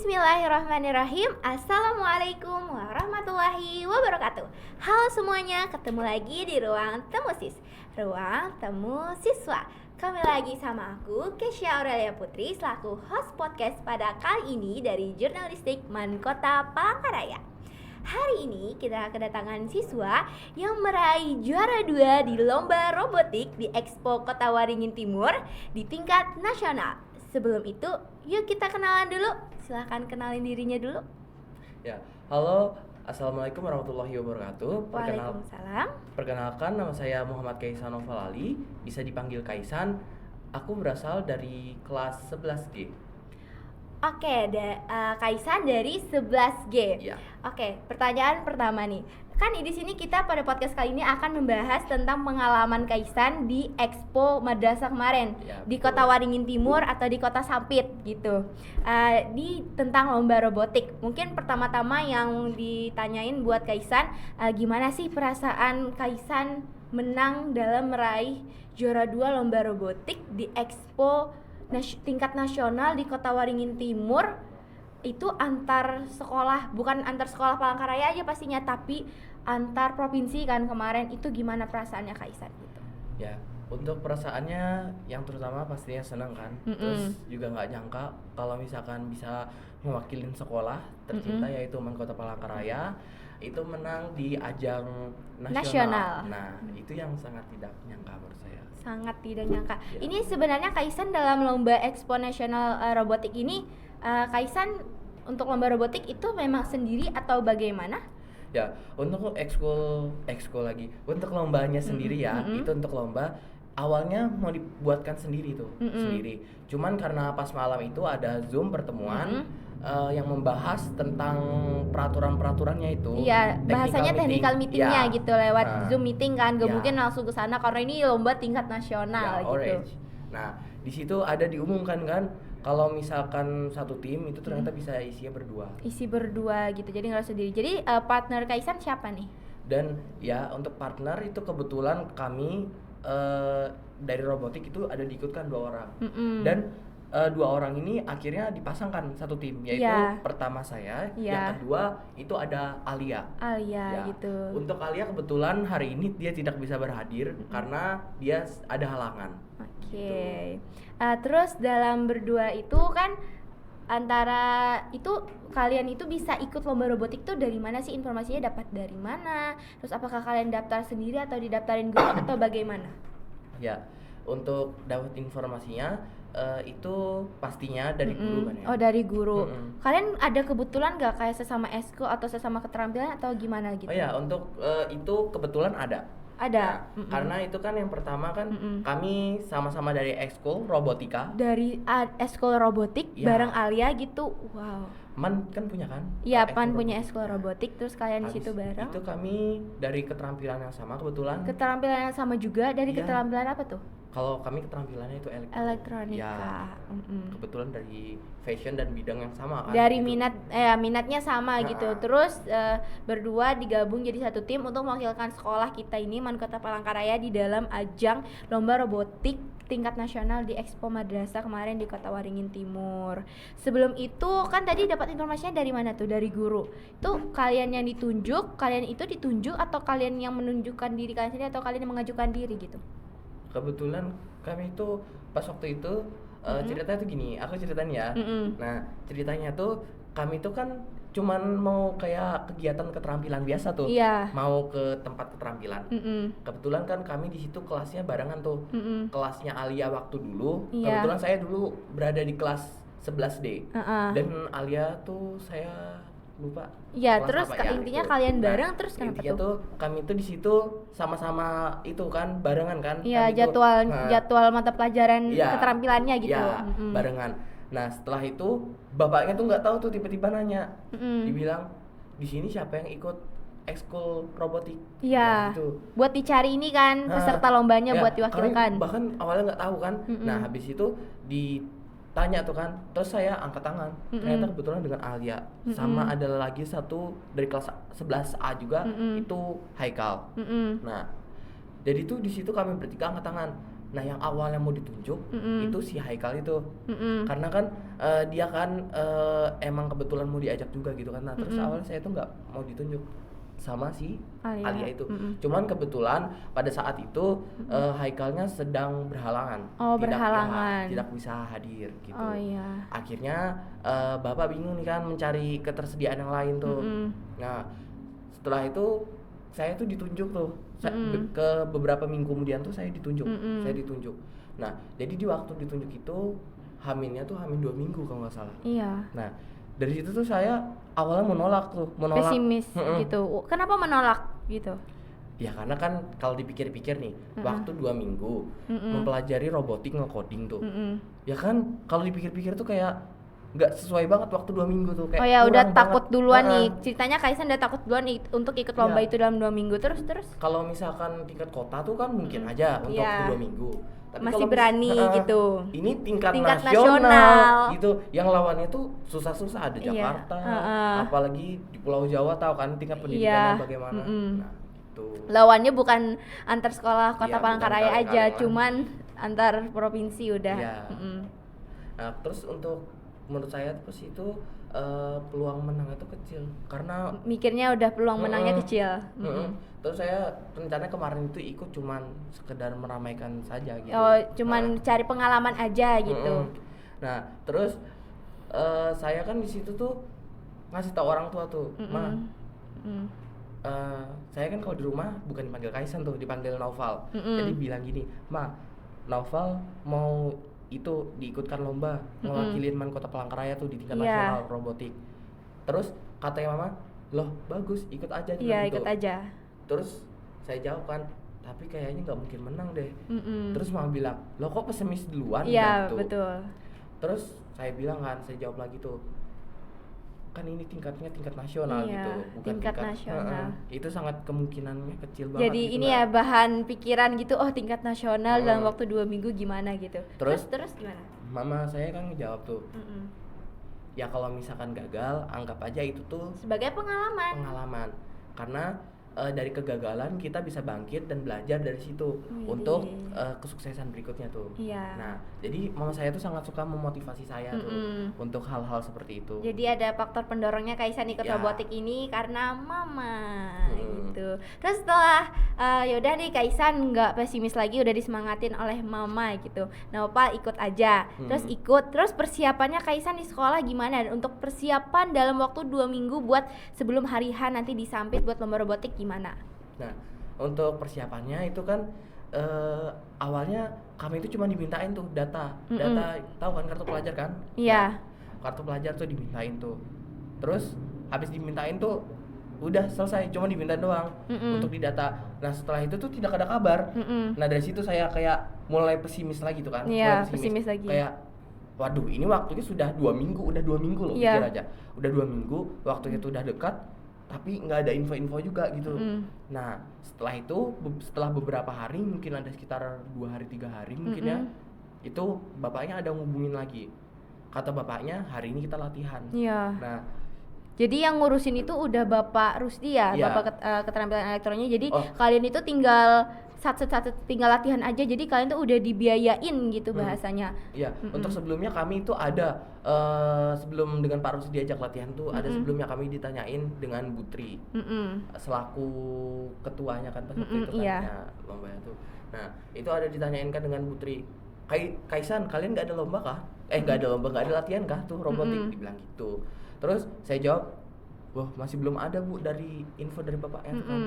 Bismillahirrahmanirrahim. Assalamualaikum warahmatullahi wabarakatuh. Halo semuanya, ketemu lagi di Ruang Temu Sis, Ruang Temu Siswa. Kembali lagi sama aku, Kesha Aurelia Putri, selaku host podcast pada kali ini dari Jurnalistik MAN Kota Palangkaraya. Hari ini kita kedatangan siswa yang meraih juara 2 di lomba robotik di Expo Kota Waringin Timur di tingkat nasional. Sebelum itu, yuk kita kenalan dulu. Silahkan kenalin dirinya dulu. Ya, halo, assalamualaikum warahmatullahi wabarakatuh. Waalaikumsalam. Perkenalkan, nama saya Muhammad Kaisan Novalali, bisa dipanggil Kaisan. Aku berasal dari kelas 11G. Oke, Kaisan dari 11G. Ya. Oke, pertanyaan pertama nih. Kan di sini kita pada podcast kali ini akan membahas tentang pengalaman Kaisan di Expo Madrasah kemarin, Ya, di betul. Kota Waringin Timur atau di Kota Sampit gitu. Di tentang lomba robotik. Mungkin pertama-tama yang ditanyain buat Kaisan, gimana sih perasaan Kaisan menang dalam meraih juara 2 lomba robotik di Expo tingkat nasional di Kota Waringin Timur? Itu antar sekolah, bukan antar sekolah Palangkaraya aja pastinya, tapi antar provinsi kan kemarin. Itu gimana perasaannya Kaisan gitu? Ya, untuk perasaannya yang terutama pastinya senang kan. Terus juga nggak nyangka kalau misalkan bisa mewakilin sekolah tercinta yaitu MAN Kota Palangkaraya itu menang di ajang nasional. Nah, itu yang sangat tidak nyangka menurut saya. Sangat tidak nyangka. Ya. Ini sebenarnya Kaisan dalam lomba Expo Nasional Robotik ini, Kaisan untuk lomba robotik itu memang sendiri atau bagaimana? Ya, untuk ekskul lagi. Untuk lombanya sendiri ya, itu untuk lomba awalnya mau dibuatkan sendiri tuh, sendiri. Cuman karena pas malam itu ada Zoom pertemuan yang membahas tentang peraturan-peraturannya itu. Iya, bahasanya technical meetingnya Ya. gitu lewat Nah, Zoom meeting kan, gak ya. mungkin langsung ke sana karena ini lomba tingkat nasional Ya, gitu. Orange. Nah, di situ ada diumumkan kan kalau misalkan satu tim itu ternyata bisa isinya berdua. Isi berdua gitu, jadi nggak sendiri. Jadi partner Kaisan siapa nih? Dan ya untuk partner itu kebetulan kami dari robotik itu ada diikutkan 2 orang. Dan 2 orang ini akhirnya dipasangkan satu tim, yaitu pertama saya, yang kedua itu ada Alia. Alia gitu. Untuk Alia kebetulan hari ini dia tidak bisa berhadir karena dia ada halangan. Oke. Terus dalam berdua itu kan antara itu kalian itu bisa ikut lomba robotik tuh dari mana sih, informasinya dapat dari mana? Terus apakah kalian daftar sendiri atau didaftarin guru atau bagaimana? Ya, untuk dapat informasinya itu pastinya dari guru kan ya. Oh, dari guru. Kalian ada kebetulan gak kayak sesama esko atau sesama keterampilan atau gimana gitu? Oh ya, untuk itu kebetulan ada. Ada. Nah, karena itu kan yang pertama kan kami sama-sama dari ekskul robotika. Dari ekskul robotik bareng Alia gitu. Wow. MAN kan punya kan? Iya, MAN punya ekskul robotik, terus kalian di situ bareng. Itu kami dari keterampilan yang sama kebetulan. Keterampilan yang sama juga, dari keterampilan apa tuh? Kalau kami keterampilannya itu elektronika. Ya, kebetulan dari fashion dan bidang yang sama kan. Dari gitu. minatnya sama gitu. Terus berdua digabung jadi satu tim untuk mewakilkan sekolah kita ini MAN Kota Palangkaraya di dalam ajang lomba robotik tingkat nasional di Expo Madrasah kemarin di Kota Waringin Timur. Sebelum itu kan tadi dapat informasinya dari mana tuh? Dari guru. Itu kalian yang ditunjuk, kalian itu ditunjuk atau kalian yang menunjukkan diri kalian sendiri atau kalian yang mengajukan diri gitu? Kebetulan kami itu pas waktu itu ceritanya tuh gini, aku ceritain ya. Nah, ceritanya tuh kami tuh kan cuman mau kayak kegiatan keterampilan biasa tuh. Mau ke tempat keterampilan. Kebetulan kan kami di situ kelasnya barengan tuh. Kelasnya Alia waktu dulu. Kebetulan saya dulu berada di kelas 11D. Dan Alia tuh saya lupa. Iya, terus intinya gitu. kalian bareng terus kenapa intinya tuh kami tuh di situ sama-sama itu kan barengan kan. Iya, jadwal mata pelajaran keterampilannya gitu. Iya, barengan. Nah, setelah itu bapaknya tuh nggak tahu tuh tiba-tiba nanya. Dibilang, "Di sini siapa yang ikut ekskul robotik?" Iya. Gitu. Buat dicari ini kan peserta lombanya buat diwakilkan. Kami bahkan awalnya nggak tahu kan. Nah, habis itu ditanya tuh kan, terus saya angkat tangan. Ternyata kebetulan dengan Alia sama ada lagi satu dari kelas 11A juga itu Haikal. Nah, jadi tuh di situ kami bertiga angkat tangan. Nah yang awalnya mau ditunjuk itu si Haikal itu, karena kan dia kan emang kebetulan mau diajak juga gitu kan. Nah terus awalnya saya tuh nggak mau ditunjuk sama si Alia itu. Cuman kebetulan pada saat itu Haikalnya sedang berhalangan, tidak bisa hadir gitu. Akhirnya Bapak bingung nih kan mencari ketersediaan yang lain tuh. Nah setelah itu saya tuh ditunjuk tuh ke beberapa minggu kemudian tuh saya ditunjuk. Nah jadi di waktu ditunjuk itu haminnya tuh hamin 2 minggu kalau nggak salah. Nah dari situ tuh saya awalnya menolak. Pesimis gitu. Kenapa menolak gitu? Ya karena kan kalau dipikir-pikir nih, waktu 2 minggu mempelajari robotik nge-coding tuh. Ya kan kalau dipikir-pikir tuh kayak nggak sesuai banget waktu 2 minggu tuh, kayak udah takut duluan nih. Ceritanya Kaisan udah takut duluan untuk ikut lomba itu dalam 2 minggu terus. Kalau misalkan tingkat kota tuh kan mungkin aja untuk 2 minggu. Tapi masih berani gitu. Ini tingkat nasional gitu. Yang lawannya tuh susah-susah, ada Jakarta, apalagi di Pulau Jawa tahu kan tingkat pendidikannya bagaimana. Nah, itu. Lawannya bukan antar sekolah Kota Palangkaraya aja, cuman antar provinsi udah. Nah, terus untuk menurut saya pas itu peluang menangnya itu kecil karena mikirnya udah peluang menangnya kecil. Terus saya rencana kemarin itu ikut cuman sekedar meramaikan saja gitu. Cuman cari pengalaman aja gitu. Nah terus saya kan di situ tuh ngasih tahu orang tua tuh, saya kan kalau di rumah bukan dipanggil Kaisan tuh, dipanggil Naufal. Jadi bilang gini, Naufal mau itu diikutkan lomba mewakili Man Kota Palangkaraya tuh di tingkat nasional robotik. Terus katanya mama, loh bagus ikut aja gitu. Ikut aja. Terus saya jawab kan, tapi kayaknya nggak mungkin menang deh. Terus mama bilang, loh kok pesimis duluan gitu. Betul. Terus saya bilang kan, saya jawab lagi tuh, kan ini tingkatnya tingkat nasional gitu, bukan tingkat nasional. Itu sangat kemungkinannya kecil banget. Jadi gitu ini ya bahan pikiran gitu, tingkat nasional dalam waktu 2 minggu gimana gitu. Terus gimana? Mama saya kan ngejawab tuh, ya kalau misalkan gagal, anggap aja itu tuh sebagai pengalaman. Karena dari kegagalan kita bisa bangkit dan belajar dari situ untuk kesuksesan berikutnya tuh. Nah, jadi mama saya tuh sangat suka memotivasi saya tuh untuk hal-hal seperti itu. Jadi ada faktor pendorongnya Kaisan ikut robotik ini karena mama gitu. Terus setelah yaudah nih Kaisan nggak pesimis lagi, udah disemangatin oleh mama gitu. Nah, Opa ikut aja. Terus persiapannya Kaisan di sekolah gimana? Dan untuk persiapan dalam waktu 2 minggu buat sebelum hari H nanti disampit buat lomba robotik gimana? Nah, untuk persiapannya itu kan awalnya kami itu cuma dimintain tuh data, tahu kan kartu pelajar kan? Iya. Nah, kartu pelajar tuh dimintain tuh. Terus habis dimintain tuh udah selesai, cuma diminta doang untuk didata. Nah, setelah itu tuh tidak ada kabar. Nah, dari situ saya kayak mulai pesimis lagi tuh kan. Iya, pesimis lagi. Kayak waduh, ini waktunya sudah 2 minggu, udah 2 minggu loh, pikir aja. Udah 2 minggu, waktunya tuh udah dekat. Tapi nggak ada info-info juga gitu. Nah setelah beberapa hari, mungkin ada sekitar 2 hari 3 hari mungkin ya, itu bapaknya ada ngubungin lagi. Kata bapaknya hari ini kita latihan. Nah jadi yang ngurusin itu udah Bapak Rusdi ya, Bapak keterampilan elektroniknya. Jadi kalian itu tinggal tinggal latihan aja, jadi kalian tuh udah dibiayain gitu bahasanya. Iya, untuk sebelumnya kami itu ada sebelum dengan Pak Rusdi diajak latihan tuh ada sebelumnya kami ditanyain dengan Butri selaku ketuanya kan pas waktu itu kan lomba itu. Nah itu ada ditanyain kan dengan Butri, Kaisan kalian nggak ada lomba kah? Nggak ada lomba, nggak ada latihan kah tuh robotik? Dibilang gitu. Terus saya jawab, wah masih belum ada Bu dari info dari bapaknya tuh kan.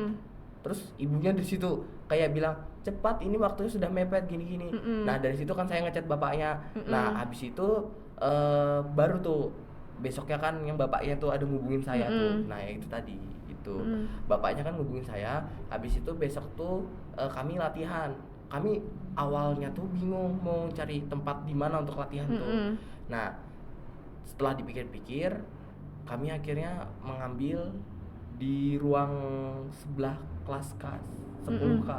Terus ibunya di situ kayak bilang, cepat ini waktunya sudah mepet gini-gini. Nah dari situ kan saya ngechat bapaknya. Nah habis itu baru tuh besoknya kan yang bapaknya tuh ada ngubungin saya tuh. Nah itu tadi itu bapaknya kan ngubungin saya. Habis itu besok tuh kami latihan. Kami awalnya tuh bingung mau cari tempat di mana untuk latihan tuh. Nah setelah dipikir-pikir, kami akhirnya mengambil di ruang sebelah kelas K 10K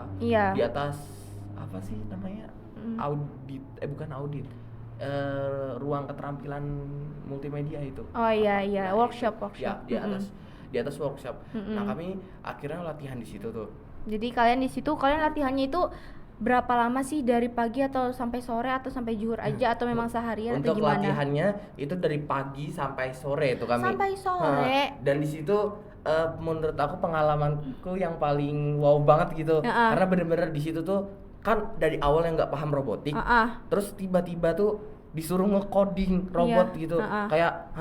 di atas apa sih namanya audit bukan audit ruang keterampilan multimedia itu workshop ya di atas workshop. Nah kami akhirnya latihan di situ tuh. Jadi kalian di situ latihannya itu berapa lama sih, dari pagi atau sampai sore atau sampai zuhur aja atau memang seharian atau Untuk gimana? latihannya itu dari pagi sampai sore itu kami. Sampai sore. Dan di situ menurut aku pengalamanku yang paling wow banget gitu. Karena bener-bener di situ tuh kan dari awal yang nggak paham robotik, terus tiba-tiba tuh disuruh nge-coding robot gitu. Kayak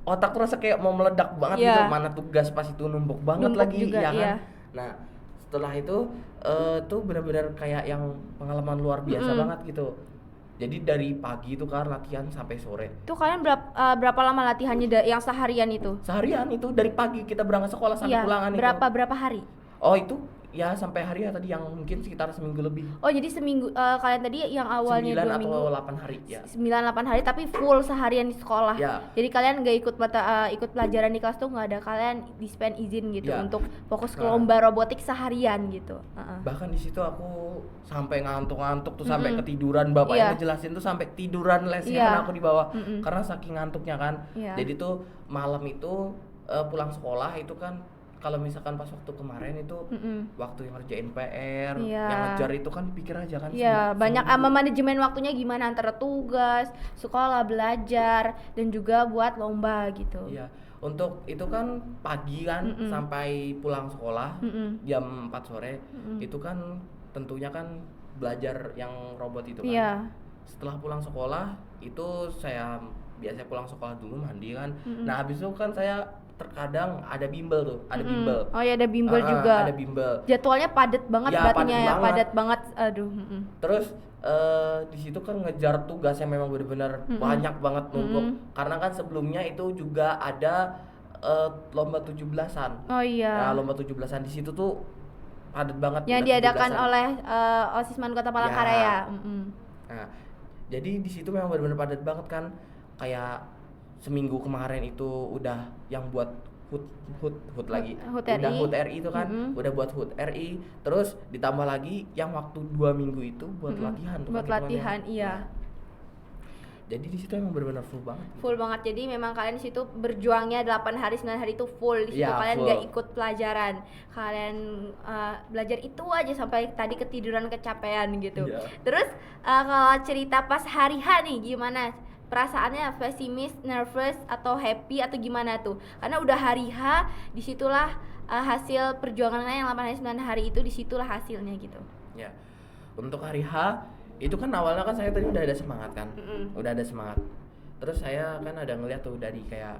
otak tuh rasa kayak mau meledak banget gitu. Mana tugas pas itu numpuk banget lagi juga, ya kan. Nah setelah itu tuh benar-benar kayak yang pengalaman luar biasa banget gitu. Jadi dari pagi itu kan latihan sampai sore. Tuh kalian berapa lama latihannya yang seharian itu? Seharian itu dari pagi kita berangkat sekolah sampai pulangan berapa hari? Oh itu ya sampai hari ya tadi yang mungkin sekitar seminggu lebih. Oh jadi seminggu, kalian tadi yang awalnya 2 minggu 9 atau 8 hari ya. 9-8 hari tapi full seharian di sekolah. Jadi kalian nggak ikut pelajaran di kelas tuh, nggak ada, kalian dispen izin gitu untuk fokus ke lomba robotik seharian gitu. Bahkan di situ aku sampai ngantuk-ngantuk tuh, sampai ketiduran, bapaknya ngejelasin tuh sampai tiduran lesnya kan aku di bawah karena saking ngantuknya kan. Jadi tuh malam itu pulang sekolah itu kan, kalau misalkan pas waktu kemarin itu waktu yang ngerjain PR, yang ngejar itu kan pikir aja kan. Banyak manajemen waktunya gimana antara tugas, sekolah, belajar, dan juga buat lomba gitu. Untuk itu kan pagi kan sampai pulang sekolah jam 4 sore itu kan tentunya kan belajar yang robot itu kan. Setelah pulang sekolah itu saya biasanya pulang sekolah dulu mandi kan. Nah habis itu kan saya terkadang ada bimbel tuh, ada bimbel. Oh ya, ada bimbel juga. Ada bimbel. Jadwalnya padat banget berarti ya, padat banget. Aduh. Terus di situ kan ngejar tugas yang memang benar-benar banyak banget numpuk. Karena kan sebelumnya itu juga ada lomba 17-an. Oh iya. Nah, lomba 17-an di situ tuh padat banget. Yang diadakan oleh Osisman Kota Palangkaraya. Nah, jadi di situ memang benar-benar padat banget kan. Kayak seminggu kemarin itu udah yang buat HUT lagi, udah HUT RI itu kan, udah buat HUT RI, terus ditambah lagi yang waktu 2 minggu itu buat latihan tuh. Buat latihan, iya. Jadi di situ emang benar-benar full banget. Full banget. Jadi memang kalian di situ berjuangnya 8 hari 9 hari itu full di situ. Kalian nggak ikut pelajaran. Kalian belajar itu aja sampai tadi ketiduran, kecapean gitu. Terus kalau cerita pas hari H nih gimana? Perasaannya pesimis, nervous, atau happy atau gimana tuh? Karena udah hari H, disitulah hasil perjuangan yang 8 hari 9 hari itu, disitulah hasilnya gitu. Ya, untuk hari H itu kan awalnya kan saya tadi udah ada semangat kan, udah ada semangat. Terus saya kan ada ngeliat tuh dari kayak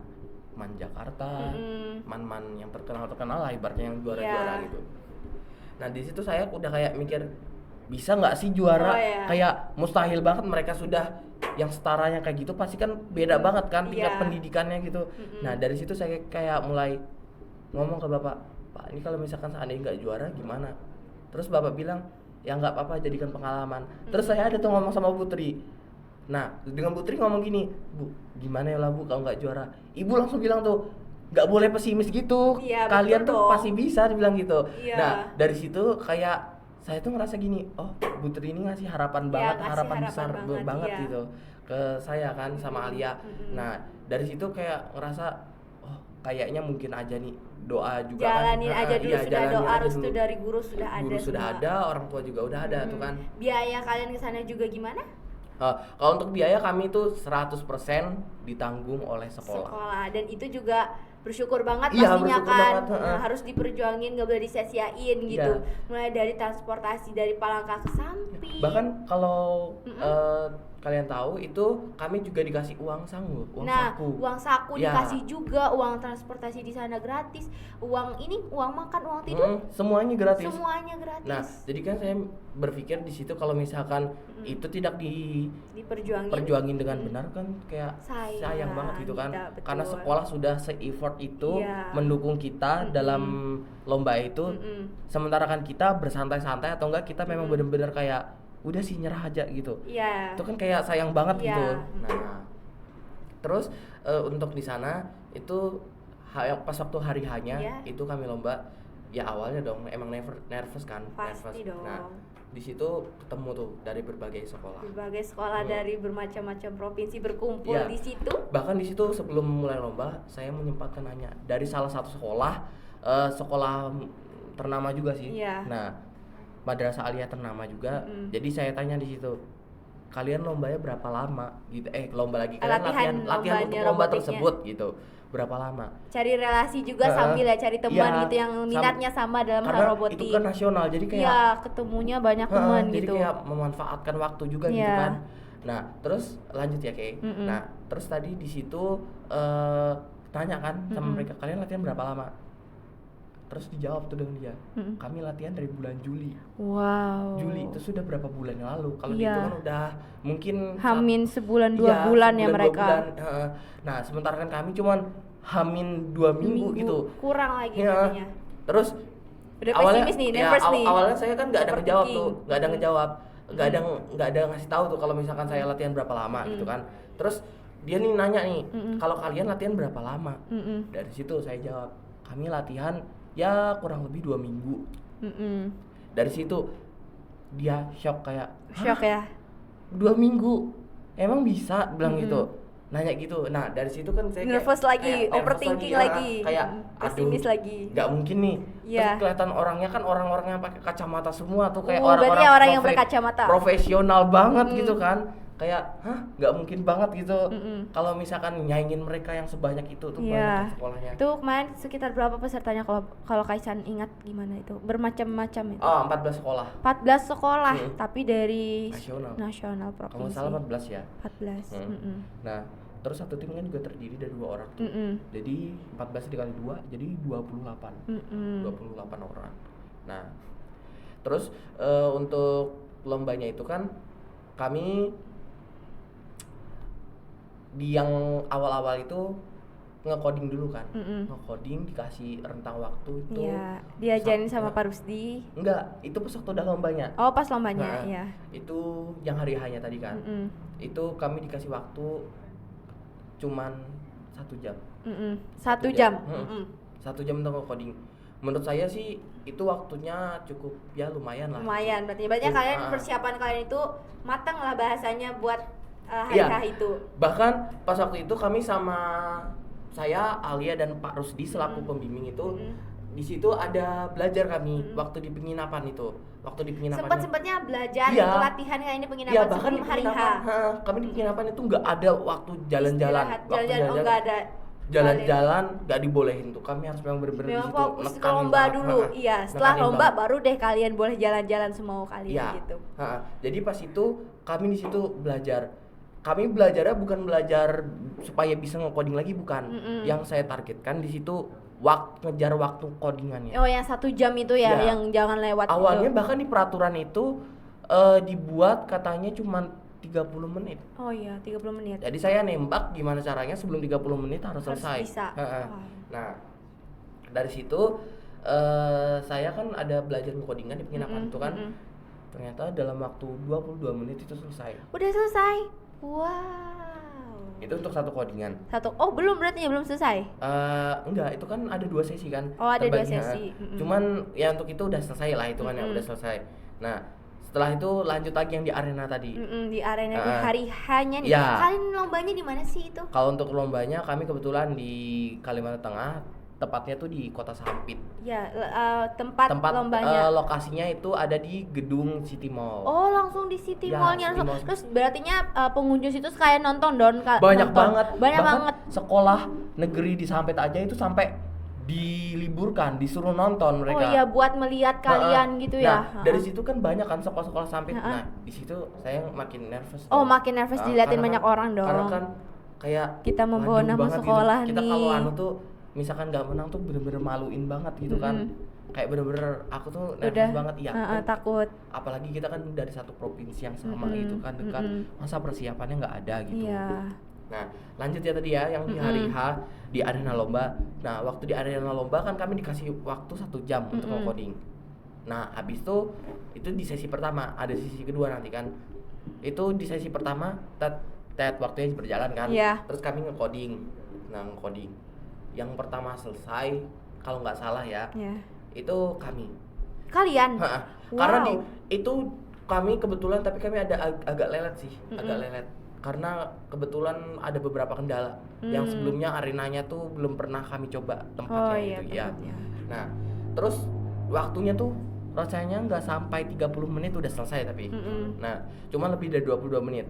Man Jakarta, man-man yang terkenal lah, ibaratnya yang juara-juara gitu. Nah di situ saya udah kayak mikir, bisa nggak sih juara? Kayak mustahil banget, mereka sudah yang setaranya kayak gitu, pasti kan beda banget kan tingkat pendidikannya gitu. Nah dari situ saya kayak mulai ngomong ke bapak, Pak ini kalau misalkan seandainya nggak juara gimana? Terus bapak bilang, ya nggak apa-apa, jadikan pengalaman. Terus saya ada tuh ngomong sama Putri. Nah dengan Putri ngomong gini, Bu gimana ya lah Bu kalau nggak juara? Ibu langsung bilang tuh, nggak boleh pesimis gitu, kalian tuh pasti bisa, dibilang gitu. Nah dari situ kayak saya tuh ngerasa gini, oh Putri ini ngasih harapan banget, harapan besar banget gitu ke saya kan sama Alia. Nah dari situ kayak ngerasa, oh kayaknya mungkin aja nih, doa juga jalanin kan. aja dulu, sudah doa restu dari guru sudah ada. Guru sudah ada, orang tua juga udah ada tuh kan. Biaya kalian kesana juga gimana? Kalau untuk biaya kami tuh 100% ditanggung oleh sekolah. Dan itu juga bersyukur banget pastinya kan. Harus diperjuangin, nggak boleh disia-siain gitu. Mulai dari transportasi dari Palangka ke Samping. Bahkan kalau kalian tahu itu kami juga dikasih uang saku. Uang saku dikasih juga, uang transportasi di sana gratis, uang makan, uang tidur, semuanya gratis. Nah, jadi kan saya berpikir di situ kalau misalkan itu tidak diperjuangin dengan benar kan kayak sayang banget gitu kan. Karena sekolah sudah se-effort itu mendukung kita dalam lomba itu. Sementara kan kita bersantai-santai atau enggak kita memang benar-benar kayak udah sih nyerah aja gitu. Itu kan kayak sayang banget gitu. Nah, terus untuk di sana itu pas waktu hari hanya itu kami lomba, ya awalnya dong emang nervous kan. Pasti dong. Nah, di situ ketemu tuh dari berbagai sekolah. Dari bermacam-macam provinsi berkumpul di situ. Bahkan di situ sebelum mulai lomba saya menyempatkan nanya dari salah satu sekolah ternama juga sih. Nah madrasah aliyah ternama juga. Jadi saya tanya di situ, kalian lombanya berapa lama gitu, lomba lagi, kalian latihan untuk lomba tersebut gitu berapa lama, cari relasi juga sambil ya cari teman gitu yang minatnya sama dalam hal robotik, itu kan nasional jadi kayak ya ketemunya banyak teman jadi gitu, kayak memanfaatkan waktu juga gitu kan. Nah terus lanjut ya Kay. Nah terus tadi di situ tanya kan sama mereka, kalian latihan berapa lama? Terus dijawab tuh dengan dia, kami latihan dari bulan Juli. Wow. Juli itu sudah berapa bulan yang lalu? Kalau itu kan udah mungkin hamin sebulan 2 bulan ya mereka. Nah sementara kan kami cuman hamin 2 minggu gitu. Kurang lagi katanya. Terus udah pesimis nih, nervous nih. Awalnya saya kan nggak ada ngejawab tuh, nggak ada ngasih tahu tuh kalau misalkan saya latihan berapa lama gitu kan. Terus dia nih nanya nih, kalau kalian latihan berapa lama? Dari situ saya jawab, kami latihan ya kurang lebih 2 minggu. Dari situ dia shock ya. 2 minggu emang bisa bilang gitu, nanya gitu. Nah dari situ kan saya nervous lagi, overthinking lagi, kayak pesimis lagi, nggak mungkin nih. Terus kelihatan orangnya kan orang-orang yang pakai kacamata semua tuh, kayak orang yang berkacamata profesional banget gitu kan, kayak nggak mungkin banget gitu. Kalau misalkan nyaingin mereka yang sebanyak itu tuh banyak sekolahnya. Tuh kemarin sekitar berapa pesertanya kalau Kaisan ingat gimana itu? Bermacam-macam itu. 14 sekolah. 14 sekolah, tapi dari nasional Kalau provinsi. salah 14 ya. 14. Nah, terus satu tim kan juga terdiri dari 2 orang tuh. Jadi 14 dikali 2 jadi 28. 28 orang. Nah, terus untuk lombanya itu kan kami di yang awal-awal itu nge-coding dulu kan. Nge-coding dikasih rentang waktu itu. Iya, diajarin sama Pak Rusdi. Enggak, itu pas waktu udah lombanya. Oh, pas lombanya, iya. Itu yang hari hanya tadi kan. Itu kami dikasih waktu cuman 1 jam. 1 jam. 1 jam untuk nge-coding. Menurut saya sih itu waktunya cukup ya lumayan lah. Lumayan, berarti kalian persiapan kalian itu matang lah bahasanya buat hari itu. Bahkan pas waktu itu kami sama saya, Alia dan Pak Rusdi selaku pembimbing itu di situ ada belajar kami waktu di penginapan itu. Waktu di penginapan sempatnya belajar itu latihan kayak ini penginapan sebelum hari H. Kami di penginapan itu nggak ada waktu jalan-jalan. Nggak ada. Jalan-jalan nggak dibolehin tuh. Kami harus memang bener-bener di situ fokus ke lomba dulu. Setelah lomba baru deh kalian boleh jalan-jalan semau kalian gitu. Jadi pas itu kami di situ belajar. Kami belajarnya bukan belajar supaya bisa nge-coding lagi, bukan. Yang saya targetkan di situ ngejar waktu codingannya. Oh, yang 1 jam itu ya, yang jangan lewat. Awalnya bahkan di peraturan itu dibuat katanya cuma 30 menit. Oh iya, 30 menit. Jadi saya nembak gimana caranya sebelum 30 menit harus selesai. Bisa. Nah, dari situ saya kan ada belajar nge-codingan di penginapan itu kan. Ternyata dalam waktu 22 menit itu selesai. Udah selesai. Wow. Itu untuk 1 codingan. Oh, berarti belum selesai? Enggak, itu kan ada 2 sesi kan. Oh, ada 2 sesi. Cuman ya untuk itu udah selesai lah, itu kan ya udah selesai. Nah, setelah itu lanjut lagi yang di arena tadi. Di arena di hari hanya nih. Kalian lombanya di mana sih itu? Kalau untuk lombanya kami kebetulan di Kalimantan Tengah, tepatnya tuh di Kota Sampit. Ya, tempat lombanya. Lokasinya itu ada di gedung City Mall. Oh, langsung di City Mall-nya langsung. Terus berartinya pengunjung situ sekalian nonton banyak banget. Banget. Sekolah negeri di Sampit aja itu sampai diliburkan, disuruh nonton mereka. Oh iya, buat melihat kalian gitu ya. Nah, dari situ kan banyak kan sekolah-sekolah Sampit. Nah, di situ saya makin nervous. Oh, makin nervous diliatin banyak orang dong. Karena kan kayak kita membawa nama sekolah gitu. nih. Kita kalau tuh misalkan nggak menang tuh bener-bener maluin banget gitu kan. Kayak bener-bener aku tuh nervous banget ya. Takut. Apalagi kita kan dari satu provinsi yang sama gitu kan, dekat. Masa persiapannya nggak ada gitu. Nah, lanjut ya tadi ya yang di hari H di arena lomba. Nah, waktu di arena lomba kan kami dikasih waktu 1 jam untuk nge-coding. Nah, habis itu di sesi pertama, ada sesi kedua nanti kan. Itu di sesi pertama waktunya berjalan kan. Terus kami nge-coding. Nah, nge-coding. Yang pertama selesai kalau nggak salah ya. Itu kami. Kalian? Karena itu kami kebetulan, tapi kami ada agak lelet sih, agak lelet. Karena kebetulan ada beberapa kendala yang sebelumnya arenanya tuh belum pernah kami coba tempatnya itu ya. Nah, terus waktunya tuh rasanya nggak sampai 30 menit udah selesai tapi. Nah, cuma lebih dari 22 menit.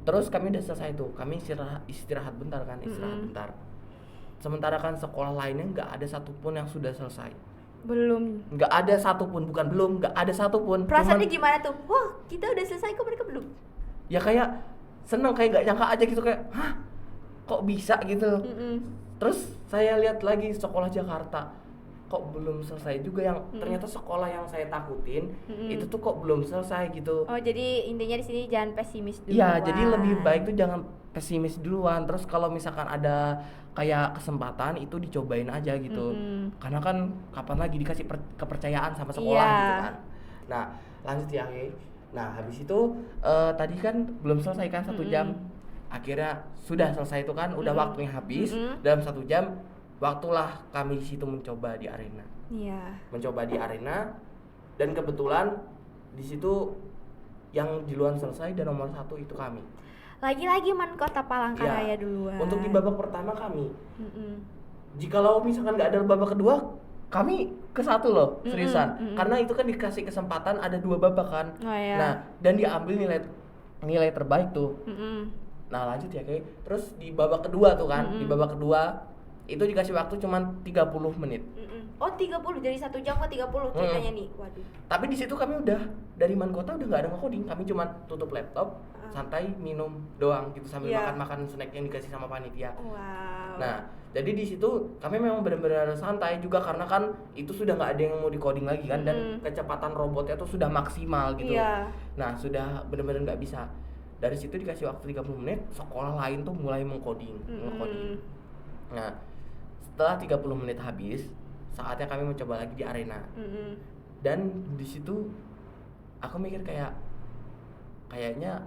Terus kami udah selesai tuh, kami istirahat bentar kan, bentar. Sementara kan sekolah lainnya nggak ada satupun yang sudah selesai. Belum. Nggak ada satupun, bukan belum, nggak ada satupun. Perasaannya gimana tuh? Wah, kita udah selesai kok mereka belum. Ya kayak seneng, kayak nggak nyangka aja gitu, kayak hah kok bisa gitu. Terus saya lihat lagi sekolah Jakarta, kok belum selesai juga, yang ternyata sekolah yang saya takutin itu tuh kok belum selesai gitu. Oh, jadi intinya di sini jangan pesimis dulu. Iya, jadi lebih baik tuh jangan pesimis duluan. Terus kalau misalkan ada kayak kesempatan itu dicobain aja gitu. Karena kan kapan lagi dikasih kepercayaan sama sekolah gitu kan. Nah, lanjut ya, Kay. Nah, habis itu tadi kan belum selesai kan 1 jam. Akhirnya sudah selesai itu kan, udah waktunya habis. Dalam 1 jam waktulah kami di situ mencoba di arena. Iya. Mencoba di arena, dan kebetulan di situ yang duluan selesai dan nomor 1 itu kami. Lagi-lagi Kota Palangkaraya duluan. Untuk di babak pertama kami. Jikalau misalkan nggak ada babak kedua, kami ke 1 loh, seriusan. Karena itu kan dikasih kesempatan ada 2 babak kan. Oh, iya. Nah, dan diambil nilai terbaik tuh. Nah, lanjut ya, Kay. Terus di babak kedua tuh kan, di babak kedua itu dikasih waktu cuma 30 menit. Oh, 30 dari 1 jam ke 30 ceritanya nih. Waduh. Tapi di situ kami udah dari Mankota udah nggak ada nge-coding, kami cuma tutup laptop, santai minum doang gitu sambil makan snack yang dikasih sama panitia. Wow. Nah, jadi di situ kami memang benar-benar santai juga karena kan itu sudah nggak ada yang mau di-coding lagi kan, dan kecepatan robotnya tuh sudah maksimal gitu. Nah, sudah benar-benar nggak bisa. Dari situ dikasih waktu 30 menit, sekolah lain tuh mulai nge-coding. Nah, setelah 30 menit habis, saatnya kami mencoba lagi di arena. Dan di situ aku mikir kayaknya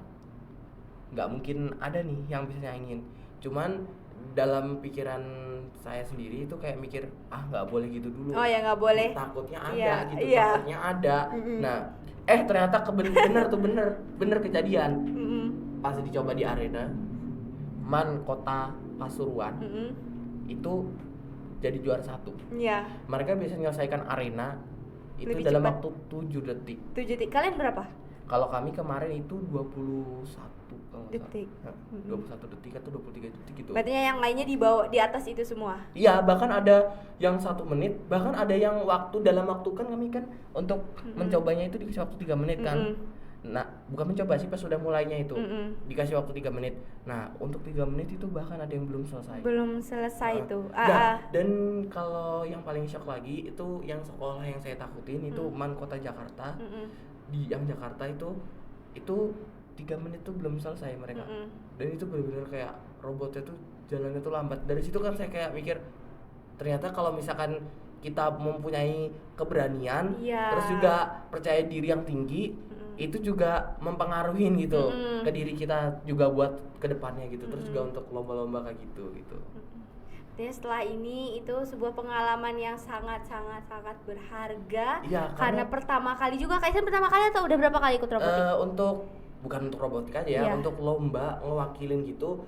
nggak mungkin ada nih yang bisa nyaingin. Cuman dalam pikiran saya sendiri itu kayak mikir, nggak boleh gitu dulu. Oh ya, nggak boleh. Takutnya ada takutnya ada. Nah, ternyata bener kejadian. Pas dicoba di arena, Kota Pasuruan itu jadi juara 1. Iya. Mereka bisa menyelesaikan arena itu lebih dalam cepat. waktu 7 detik. 7 detik. Kalian berapa? Kalau kami kemarin itu 21 detik. 21 detik atau 23 detik gitu. Berarti yang lainnya di atas itu semua. Iya, bahkan ada yang 1 menit, bahkan ada yang dalam waktu kan kami kan untuk mencobanya itu dikasih waktu 3 menit kan. Nah, bukan mencoba sih, pas sudah mulainya itu dikasih waktu 3 menit. Nah, untuk 3 menit itu bahkan ada yang belum selesai. Itu. Dan kalau yang paling shock lagi itu yang sekolah yang saya takutin itu Kota Jakarta. Di yang Jakarta itu 3 menit tuh belum selesai mereka. Dan itu benar-benar kayak robotnya tuh jalannya tuh lambat. Dari situ kan saya kayak mikir, ternyata kalau misalkan kita mempunyai keberanian, terus juga percaya diri yang tinggi, itu juga mempengaruhi gitu ke diri kita juga buat kedepannya gitu. Terus juga untuk lomba-lomba kayak gitu. Dan setelah ini itu sebuah pengalaman yang sangat berharga. Iya, karena pertama kali juga, Kaisan pertama kali atau udah berapa kali ikut robotik? Bukan untuk robotik aja ya, untuk lomba ngewakilin gitu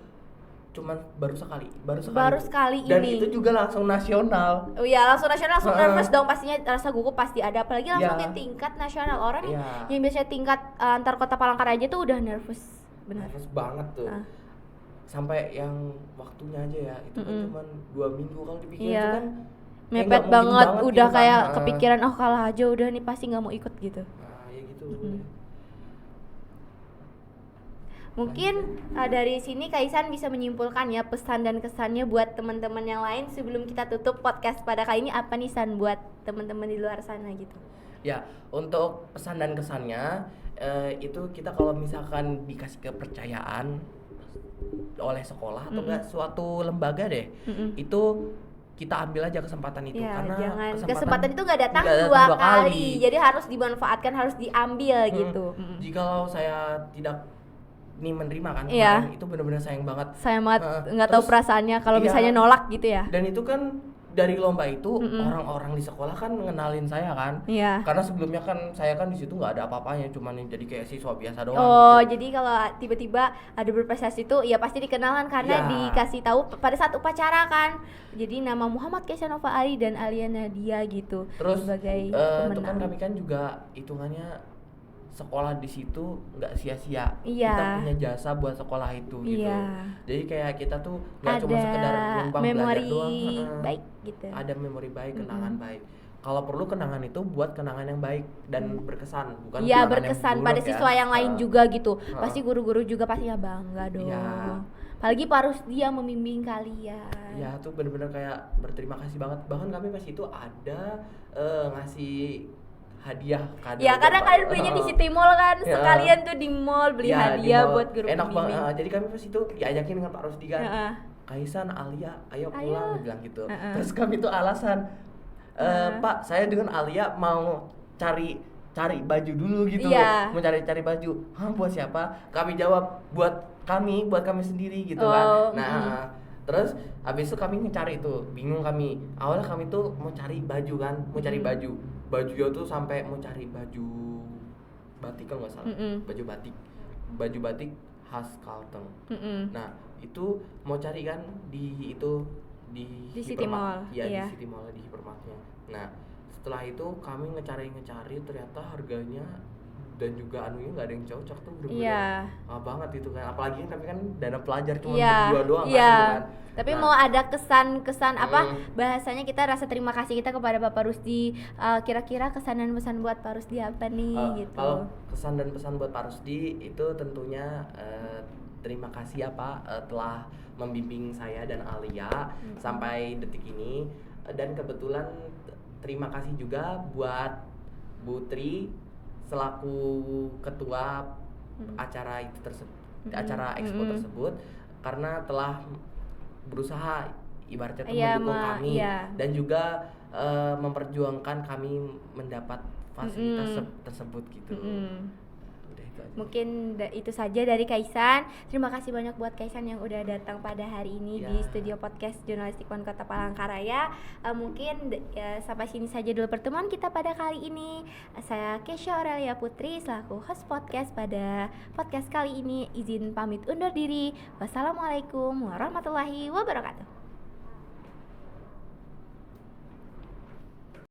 cuman baru sekali Dan ini. Itu juga langsung nasional. Oh iya, langsung nasional, langsung nervous dong pastinya, rasa gugup pasti ada, apalagi langsung ke tingkat nasional. Orang yang biasanya tingkat antar kota Palangkaraya aja tuh udah nervous. Benar. Nervous banget tuh. Sampai yang waktunya aja ya, itu kan cuman 2 minggu kalau dipikir itu kan mepet banget udah gitu kayak kan. kepikiran kalah aja udah nih pasti nggak mau ikut gitu. Nah, ya gitu. Mungkin dari sini Kaisan bisa menyimpulkan ya pesan dan kesannya buat teman-teman yang lain sebelum kita tutup podcast pada kali ini. Apa nih San buat teman-teman di luar sana gitu? Ya, untuk pesan dan kesannya itu kita kalau misalkan dikasih kepercayaan oleh sekolah atau enggak suatu lembaga deh, itu kita ambil aja kesempatan itu, karena kesempatan itu nggak datang dua kali, jadi harus dimanfaatkan, harus diambil gitu. Jikalau saya tidak menerima kan, itu benar-benar sayang banget nggak tahu perasaannya kalau misalnya nolak gitu ya. Dan itu kan dari lomba itu orang-orang di sekolah kan ngenalin saya kan. Iya. Karena sebelumnya kan saya kan di situ nggak ada apa-apanya, cuman jadi kayak siswa biasa doang. Oh, gitu. jadi kalau tiba-tiba ada berprestasi itu ya pasti dikenalan karena Ya. dikasih tahu pada saat upacara kan. Jadi nama Muhammad Kesha Nova Ali dan Alia Nadia gitu. Terus sebagai itu kan pemenang. kami kan juga hitungannya sekolah di situ nggak sia-sia. Iya. Kita punya jasa buat sekolah itu gitu. Iya. Jadi kayak kita tuh nggak cuma sekedar numpang belajar memori doang. baik gitu. Ada memori baik, kenangan baik. Kalau perlu kenangan itu buat kenangan yang baik dan berkesan, bukan Iya, kenangan berkesan yang pada buruk siswa yang lain juga gitu. Heeh. Pasti guru-guru juga pasti ya bangga dong. Iya. Apalagi Pak Rusdi yang membimbing kalian. Ya tuh bener-bener kayak berterima kasih banget. Bahkan kami pas itu ada ngasih hadiah kado. Ya karena buat- kalian belinya di City Mall kan, Ya. sekalian tuh di mall beli Ya, di hadiah mall. buat guru Enak pembimbing. banget. Jadi kami pas itu diajakin dengan Pak Rusdi kan. Heeh. Kaisan, Alia, ayo Ayo. pulang, dia bilang gitu. Heeh. Terus kami tuh alasan, Pak, saya dengan Alia mau cari baju dulu gitu. Iya. Mau cari baju. Hah, buat siapa? Kami jawab buat kami sendiri gitu Oh, kan. Nah, terus habis itu kami ngecari itu, bingung kami. Awalnya kami tuh mau cari baju kan, mau cari baju. Bajunya tuh sampai mau cari baju batik kalau nggak salah. Baju batik khas Kalteng. Nah, itu mau cari kan di Di City Hypermart. Mall, Iya, iya. di City Mall, di Hypermartnya. Nah, setelah itu kami ngecari ternyata harganya dan juga anunya nggak ada yang cocok tuh, bener-bener Iya. banget itu kan. Apalagi tapi kan dana pelajar cuma Iya. berdua doang Iya. kan, gitu kan. Tapi Nah, mau ada kesan apa bahasanya kita rasa terima kasih kita kepada Bapak Rusdi. Kira-kira kesan dan pesan buat Pak Rusdi apa nih gitu. Kalau kesan dan pesan buat Pak Rusdi itu tentunya terima kasih ya Pak telah membimbing saya dan Alia sampai detik ini. Dan kebetulan terima kasih juga buat Bu Tri selaku ketua acara itu acara expo tersebut, karena telah berusaha ibaratnya tuh Iya, mendukung kami iya. dan juga memperjuangkan kami mendapat fasilitas tersebut gitu. Udah itu aja. Mungkin itu saja dari Kaisan. Terima kasih banyak buat Kaisan yang udah datang pada hari ini Ya. di studio podcast Jurnalistik One Kota Palangkaraya. Mungkin ya, sampai sini saja dulu pertemuan kita pada kali ini. Saya Kesha Aurelia Putri selaku host podcast pada podcast kali ini. Izin pamit undur diri. Wassalamualaikum warahmatullahi wabarakatuh.